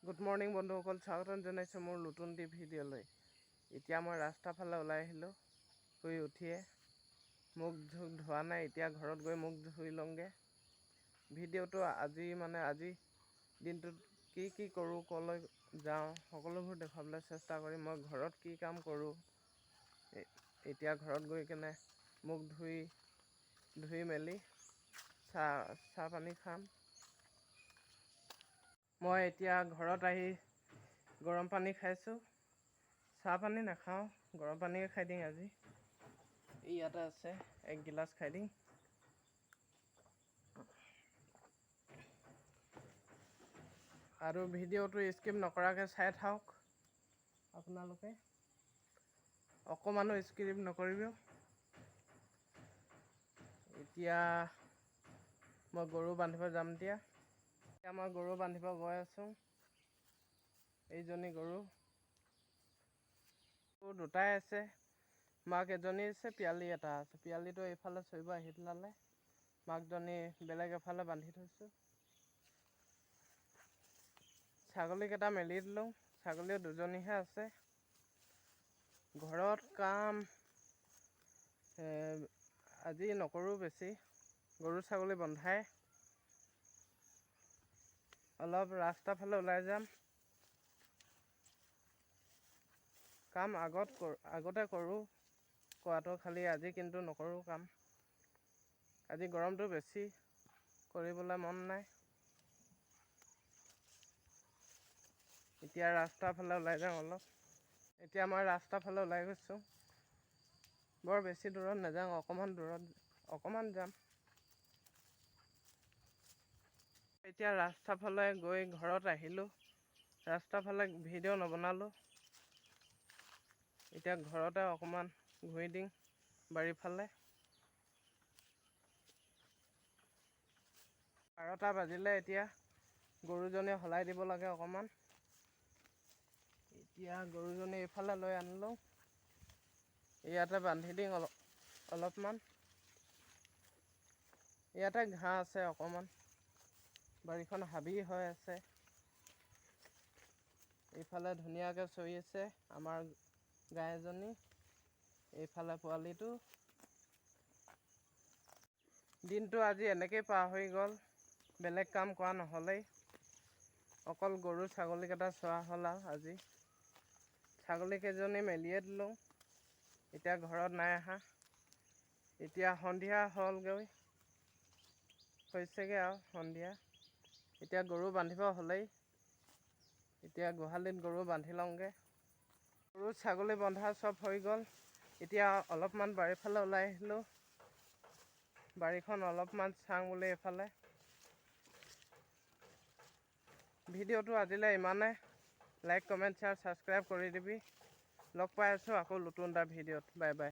Good morning বন্ধুসকল, স্বাগতম জনাইছোঁ মোৰ নতুন ভিডিঅ'লৈ। এতিয়া মই ৰাস্তাৰ ফালে ওলাই আহিলোঁ শুই উঠিয়ে। মুখ ধোৱা নাই, এতিয়া ঘৰত গৈ মুখ ধুই লওঁগৈ। ভিডিঅ'টো আজি দিনটোত কি কৰোঁ, ক'লৈ যাওঁ, সকলোবোৰ দেখুৱাবলৈ চেষ্টা কৰিম। মই ঘৰত কি কাম কৰোঁ, এতিয়া ঘৰত গৈ কেনে মুখ ধুই মেলি চাহ পানী খাম। মই এতিয়া ঘৰত আহি গৰম পানী খাইছোঁ। চাহ পানী নাখাওঁ, গৰম পানীয়ে খাই দিম আজি। ইয়াতে আছে, এক গিলাচ খাই দিম। আৰু ভিডিঅ'টো স্কিপ নকৰাকৈ চাই থাকক আপোনালোকে, অকণমানো স্কিপ নকৰিব। এতিয়া মই গৰু বান্ধিব যাম। এতিয়া মই গৰু বান্ধিব গৈ আছোঁ। এইজনী গৰু দুটাই আছে, মাক এজনী আছে, পিয়ালী এটা আছে। পিয়ালীটো এইফালে চৰিব আহি পেলালে, মাকজনী বেলেগ এফালে বান্ধি থৈছোঁ। ছাগলীকেইটা মেলি দিলোঁ, ছাগলীও দুজনীহে আছে। ঘৰত কাম আজি নকৰোঁ বেছি, গৰু ছাগলী বন্ধাই। অলপ ৰাস্তাৰ ফালে ওলাই যাম। কাম আগতে কৰোঁ কৰাটো, খালি আজি কিন্তু নকৰোঁ কাম। আজি গৰমটো বেছি, কৰিবলৈ মন নাই। এতিয়া ৰাস্তাৰ ফালে ওলাই যাম অলপ। এতিয়া মই ৰাস্তাৰ ফালে ওলাই গৈছোঁ। বৰ বেছি দূৰত নাযাওঁ, অকণমান যাম। এতিয়া ৰাস্তাৰ ফালে গৈ ঘৰত আহিলোঁ। ৰাস্তাৰ ফালে ভিডিঅ' নবনালোঁ। এতিয়া ঘৰতে অকণমান ঘূৰি দিম বাৰীৰ ফালে। 12টা বাজিলে, এতিয়া গৰুজনী সলাই দিব লাগে অকণমান। এতিয়া গৰুজনী এইফালে লৈ আনিলোঁ, ইয়াতে বান্ধি দিম অলপমান। ইয়াতে ঘাঁহ আছে অকণমান, বাৰীখন হাবি হৈ আছে। এইফালে ধুনীয়াকৈ চৰি আছে আমাৰ গাই এজনী, এইফালে পোৱালিটো। দিনটো আজি এনেকেই পাৰ হৈ গ'ল, বেলেগ কাম কৰা নহ'লেই। অকল গৰু ছাগলীকেইটা চোৱা হ'ল আৰু আজি। ছাগলীকেইজনী মেলিয়ে দিলোঁ, এতিয়া ঘৰত নাই অহা। এতিয়া সন্ধিয়া হৈছেগৈ আৰু সন্ধিয়া। এতিয়া গৰু বান্ধিব হ'লেই। এতিয়া গোহালিত গৰু বান্ধি লওঁগৈ। গৰু ছাগলী বন্ধা চব হৈ গ'ল। এতিয়া অলপমান বাৰীৰ ফালে ওলাই আহিলোঁ। বাৰীখন অলপমান চাওঁ বুলি এইফালে। ভিডিঅ'টো আজিলৈ ইমানে। লাইক, কমেণ্ট, শ্বেয়াৰ, ছাবস্ক্ৰাইব কৰি দিবি। লগ পাই আছোঁ আকৌ নতুন এটা ভিডিঅ'ত। Bye bye.